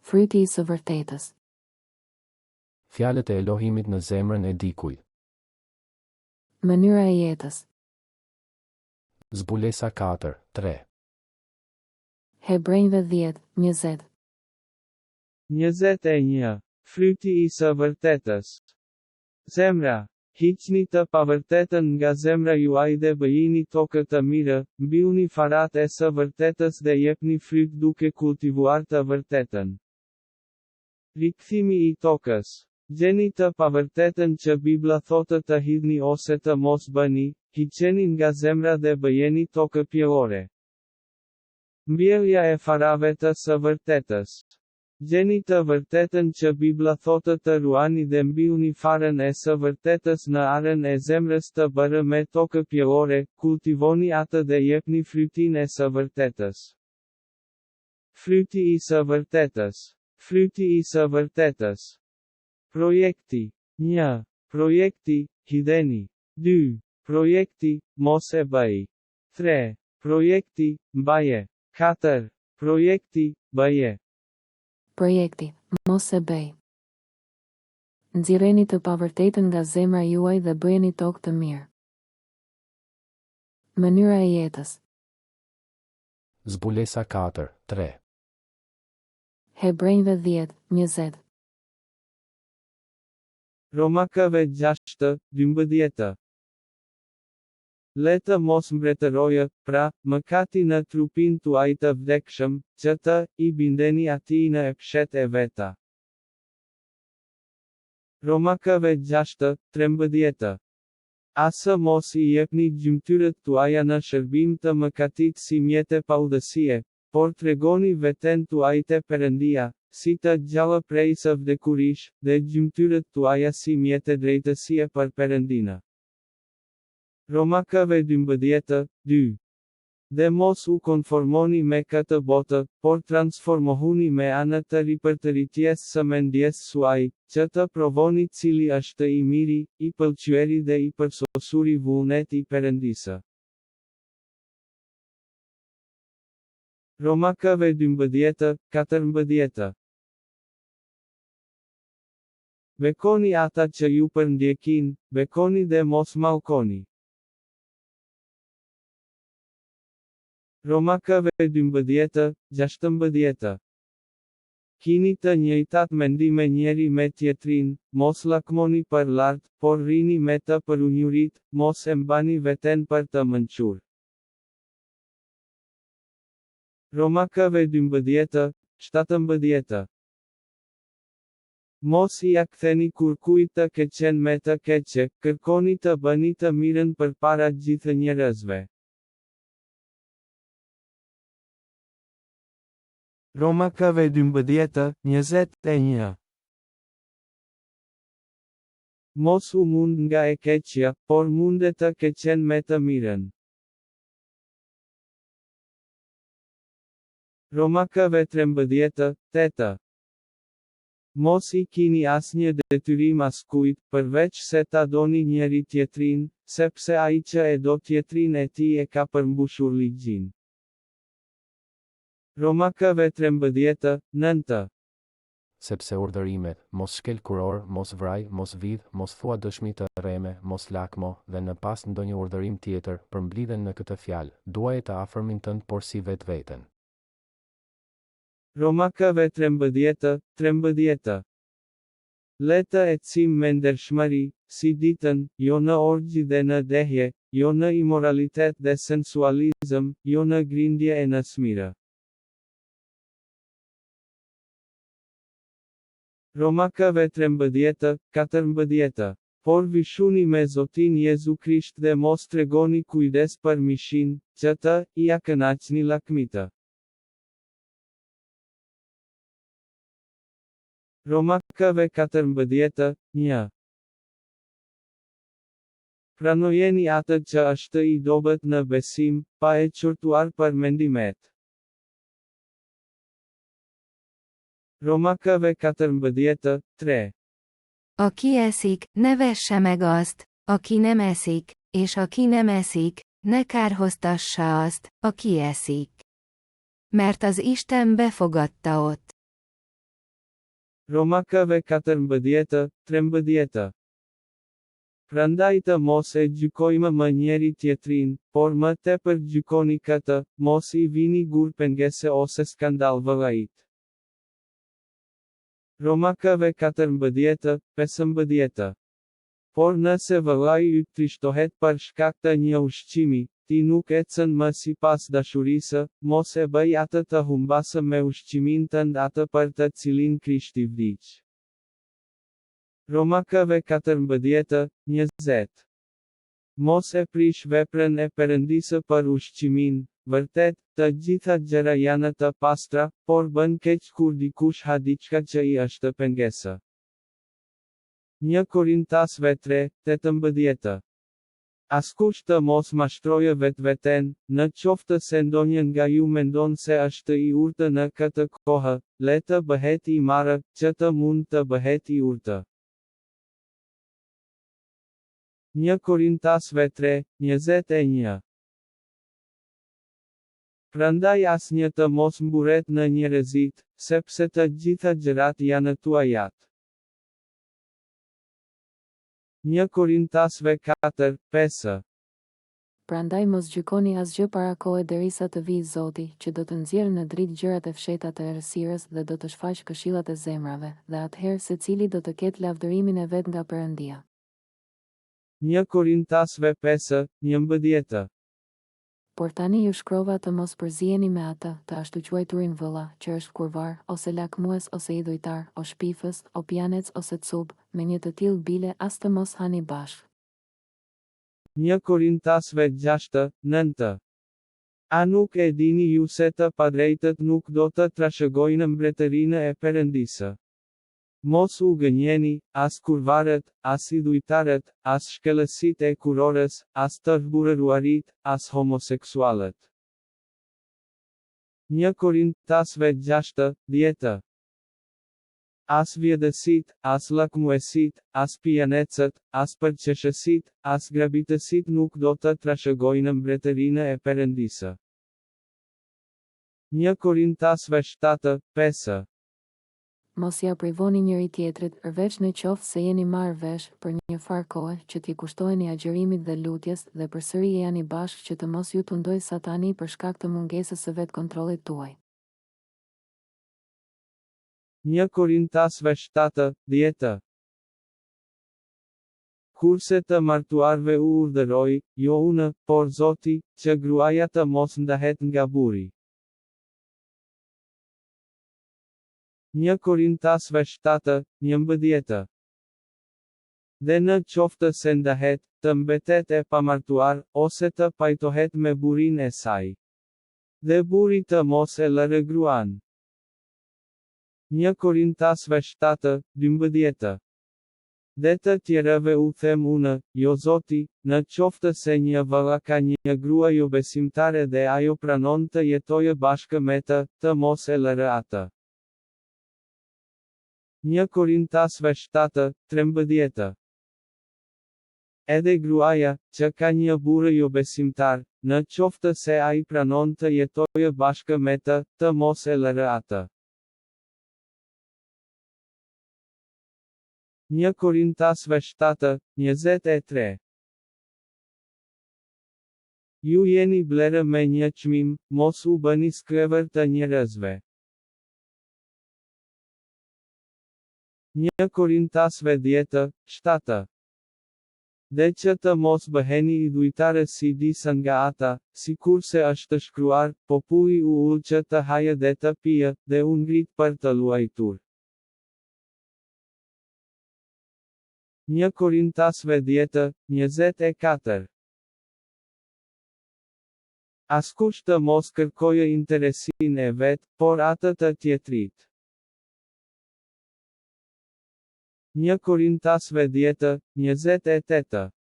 Fryti i së vërtetës. Fjalët e Elohimit në zemrën e dikujt. Mënyra e jetës. Zbulesa 4:3. Hebrejve 10:20. 21. Fryti i së vërtetës. Zemra. Hiqni të pavërtetën nga zemra juaj dhe bëjini tokë të mirë, mbyllni farat e së vërtetës dhe jepni fryt duke kultivuar të vërtetën. Rikthimi i tokës. Gjeni të pavërtetën që Bibla thotë të hidhni ose të mos bëni, hiqeni nga zemra dhe bëjeni tokë pjellore. Mbjellja e farave të së vërtetës. Gjeni të vërtetën që Bibla thotë të ruani dhe mbyllni farën e së vërtetës në arën e zemrës të bërë me tokë pjellore, kultivoni atë dhe jepni frytin e së vërtetës. Fryti i së vërtetës. Fryti i së vërtetës. Projekti. 1. Projekti, hidheni. 2. Projekti, mos e bëj. 3. Projekti, mbaje. 4. Projekti, bëje. Projekti, mos e bëj. Nxirreni të pavërtetën nga zemra juaj dhe bëjeni tokë të mirë. Mënyra e jetës. Zbulesa 4:3. Hebrejve 10:20. Romakëve 6:12. Le të mos mbretërojë, pra, mëkati në trupin tuaj të vdekshëm, që të i bindeni atij në epshet e veta. Romakëve 6:13. Asë mos i jepni gjymtyrët tuaja në shërbim të mëkatit si mjete paudhësie, por tregoni veten tuaj te Perëndia, si të gjallë prej së vdekurish, dhe gjymtyrët tuaja si mjete drejtësie për Perëndinë. Romakëve 12:2. Dhe mos u konformoni me këtë botë, por transformohuni me anë të ripërtëritjes së mendjes suaj, që të provoni cili është i miri, i pëlqyeri dhe i përsosuri vullnet i Perëndisë. Romakëve 12:14. Bekoni ata që ju përndjekin, bekoni dhe mos mallkoni. Romakëve 12:16. Kini të njëjtat mendime njeri me tjetrin, mos lakmoni për lart, por rrini me të përunjurit, mos e mbani veten për të mençur. Romakëve 12:17. Mos i aktheni kurkujt të keqen me të keqe, kërkoni të bëni të mirën përpara gjithë njerëzve. Romakëve 12:21. Mos u mund nga e keqja, por munde të keqen me të mirën. Romakëve 13:8. Mos i kini asnjë detyrim askujt, përveç se ta doni njeri tjetrin, sepse ai që e do tjetrin e tij e ka përmbushur ligjin. Romakëve 13:9. Sepse urdhërimet, mos shkel kuror, mos vraj, mos vidh, mos thua dëshmi të rreme, mos lakmo, dhe në pas ndonjë urdhërim tjetër, përmblidhen në këtë fjalë, duaje të afërmin tënd por si vetveten. Romakëve 13:13. Le të ecim me ndershmëri, si ditën, jo në orgji dhe në dehje, jo në imoralitet dhe sensualizëm, jo në grindje e në smire. Romakëve 13:14. Por vishuni me Zotin Jezu Krisht dhe mos tregoni kujdes për mishin, që të ia kënaqni lakmitë. Romakëve 14:1. Pranojeni atë që është i dobët në besim, pa e qortuar për mendimet. Romakëve 14:3. Aki eszik, ne vesse meg azt, aki nem eszik, és aki nem eszik, ne kárhoztassa azt, aki eszik. Mert az Isten befogadta ott. Romakëve 14:13. Prandaj të mos e gjykojmë më njeri tjetrin, por më tepër gjykoni këtë, mos i vini gur pengese ose skandal vëllait. Romakëve 14:15. Por nëse vëllai yt trishtohet për shkak të një ushqimi, ti nuk ecën më sipas dashurisë, mos e bëj atë të humbasë me ushqimin tënd atë për të cilin Krishti vdiq. Romakëve 14:20. Mos e prish veprën e Perëndisë për ushqimin, vërtet, të gjitha gjëra janë të pastra, por bën keq kur dikush ha diçka që i është pengesë. 1 Korintasve 3:18. Askush të mos mashtroje vetveten, në qoftë se ndonjë nga ju mendon se është i urtë në këtë kohë, le të bëhet i marrë, që të mund të bëhet i urtë. 1 Korintasve 3:21. Prandaj asnjë të mos mburet në njerëzit, sepse të gjitha gjërat janë tuajat. 1 Korintasve 4:5. Prandaj mos gjykoni asgjë para kohe derisa të vijë Zoti, që do të nxjerrë në dritë gjërat e fshehta të errësirës dhe do të shfaqë këshillat e zemrave, dhe atëherë secili do të ketë lavdërimin e vet nga Perëndia. 1 Korintasve 5:11. Por tani ju shkrova të mos përziheni me atë, të ashtu quajturin vëlla, që është kurvar, ose lakmues ose idhujtar, o shpifës, o pjanec ose cub, me një të tillë bile as të mos hani bashkë. 1 Korintasve 6:9. A nuk e dini ju se të padrejtët nuk do të trashëgojnë mbretërinë e Perëndisë? Mos u gënjeni, as kurvarët, as idhujtarët, as shkelësit e kurorës, as të burëruarit, as homoseksualët. 1 Korintasve 6:10. As vjedhësit, as lakmuesit, as pijanecët, as përqeshësit, as grabitësit nuk do të trashëgojnë mbretërinë e Perëndisë. 1 Korintasve 7:5. Mos ja privoni njëri tjetrit, përveç në qoftë se jeni marrë vesh për një farë kohe, që t'i kushtoheni agjërimit dhe lutjes, dhe përsëri jeni bashkë që të mos ju tundoj Satani për shkak të mungesës së vet kontrollit tuaj. 1 Korintasve 7:10. Kurse të martuarve u urdhëroi, jo unë, por Zoti, që gruaja të mos ndahet nga burri. 1 Korintasve 7:11. Dhe në qoftë se ndahet, të mbetet e pamartuar, ose të pajtohet me burrin e saj. Dhe burri të mos e lërë gruan. 1 Korintasve 7:12. Dhe të tjerëve u them unë, jo Zoti, në qoftë se një vëlla ka një grua jo besimtare dhe ajo pranon të jetojë bashkë me të mos e lërë atë. 1 Korintasve 7:13. Edhe gruaja, që ka një burrë jo besimtar, në qoftë se ai pranon të jetojë bashkë me të mos e lërë atë. 1 Korintasve 7:23. Ju jeni blerë me një çmim, mos u bëni skrever të njerëzve. 1 Korintasve 10:7. Dhe që të mos bëheni idhujtarë si disa nga ata, sikur se është shkruar, populli u ul që të hajë dhe të pijë, dhe u ngrit për të luajtur. 1 Korintasve 10:24. Askush të mos kërkojë interesin e vet, por atë të tjetrit. 1 Korintasve 10:28.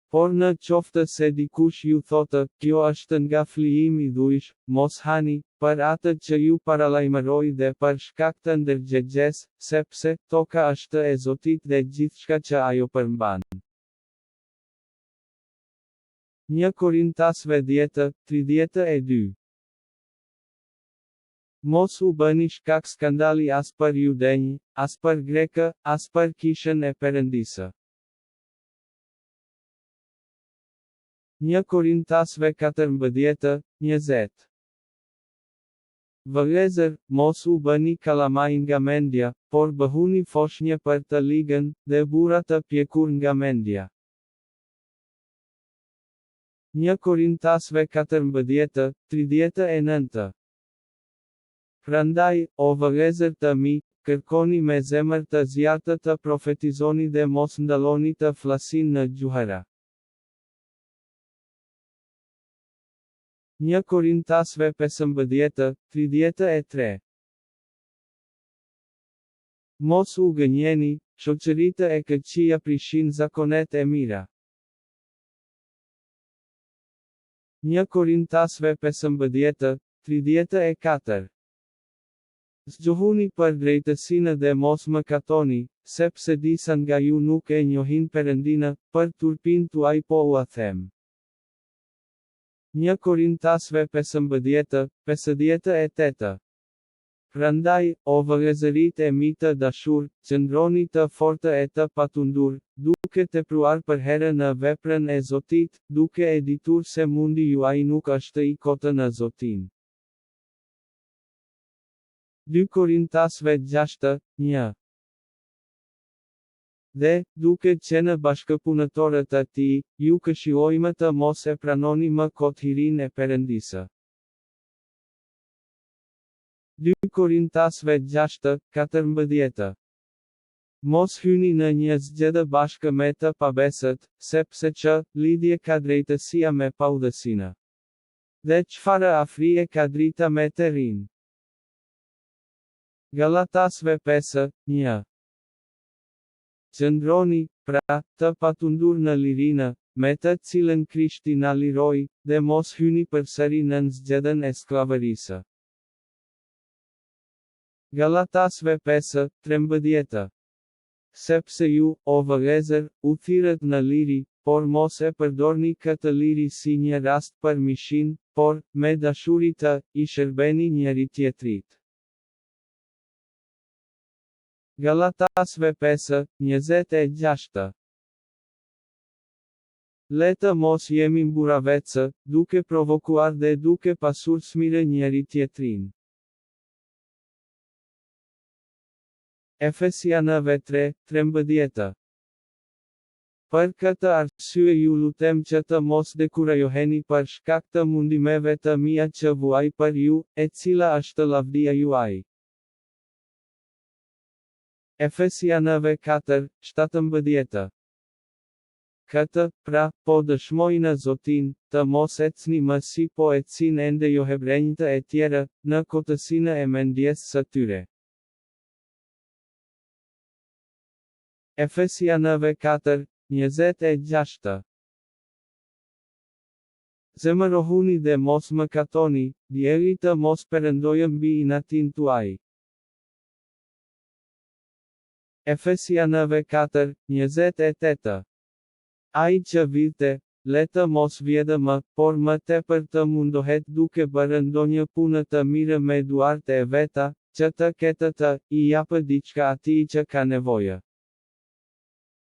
Por në qoftë se dikush ju thotë, kjo është nga flijim i dhujsh, mos hani, për atë që ju paralajmëroi dhe për shkak të ndërgjegjes, sepse toka është e Zotit dhe gjithçka që ajo përmban. 1 Korintasve 10:32. Mos u bëni shkak skandali as për ju denj, as për Grekë, as për Kishën e Perëndisë. 1 Korintasve 14:20. Vëllezër, mos u bëni kalamaj nga mendja, por bëhuni foshnjë për të ligën, dhe burra të pjekur nga mendja. 1 Korintasve 14:39. Prandaj, o vëllezër të mi, kërkoni me zemër të zjarrtë të profetizoni dhe mos ndalloni të flasin në gjuhëra. 1 Korintasve 15:33. Mos u gënjeni, shoqëritë e këqija prishin zakonet e mira. 1 Korintasve 15:34. Zgjohuni për drejtësinë dhe mos mëkatoni, sepse disa nga ju nuk e njohin Perëndinë, për turpin tuaj po ua them. 1 Korintasve 15:58. Prandaj, o vëllezërit e mi të dashur, qëndroni të fortë e të patundur, duke tepruar për herë në veprën e Zotit, duke e ditur se mundi juaj nuk është i kotë në Zotin. 2 Korintasve 6:1. Dhe, duke qenë bashkëpunëtorët e tij, ju këshillojmë të mos e pranoni më kot hirinë e Perëndisë. 2 Korintasve 6:14. Mos hyni në një zgjedhje bashkë me të pabesët, sepse që lidhje ka drejtësia me paudhësinë. Dhe çfarë afrie ka drita me të rinë. Galatasve 5:1. Qëndroni, pra, të patundur në lirinë, me të cilën Krishti na liroi, dhe mos hyni përsëri në zgjedhjen e skllavërisë. Galatasve 5:13. Sepse ju, o vëllezër, u thirrët në liri, por mos e përdorni këtë liri si një rast për mishin, por, me dashuri të, i shërbeni njëri tjetrit. Galatasve 5:26. Le të mos jemi mburavecë, duke provokuar dhe duke pasur smirë njëri tjetrin. Efesianëve 3:13. Për këtë arsye ju lutem që të mos dekurajoheni për shkak të mundimeve të mia që vuaj për ju, e cila është lavdia juaj. Efesianëve 4:17. Këtë, pra, po dëshmoj në Zotin, të mos ecni më si po ecin ende jo hebrejtë e tjerë, në kotësinë e mendjes së tyre. Efesianëve 4:26. Zemërohuni dhe mos mëkatoni, dielli të mos perëndojë mbi inatin tuaj. Efesianëve 4:28. Ai që vite, le të mos vjedhë më, por më tepër të mundohet duke bërë ndonjë punë të mirë me duart e veta, që të ketë të i japë diçka atij që ka nevojë.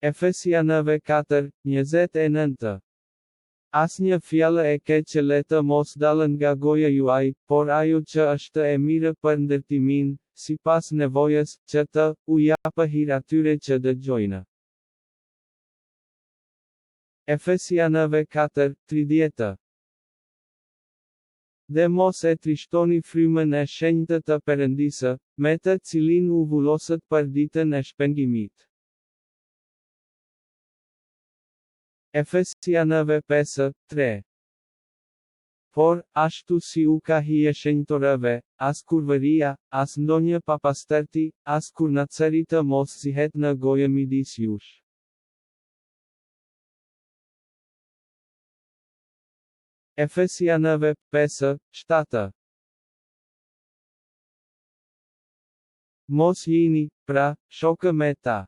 Efesianëve 4:29. Asnjë fjalë e keqe le të mos dalë nga goja juaj, por ajo që është e mirë për ndërtimin, sipas nevojës, që të u japë hir atyre që dëgjojnë. Efesianëve 4:30. Dhe mos e trishtoni frymën e shenjtë të Perëndisë, me të cilin u vullosët për ditën e shpengimit. Efesianëve 5:3. Por, ashtu si u ka hije shenjtorëve, as kurvëria, as ndonjë papastërti, as kurnacëri të mos zihet në gojë midis jush. Efesianëve 5:7. Mos jini, pra, shokë me ta.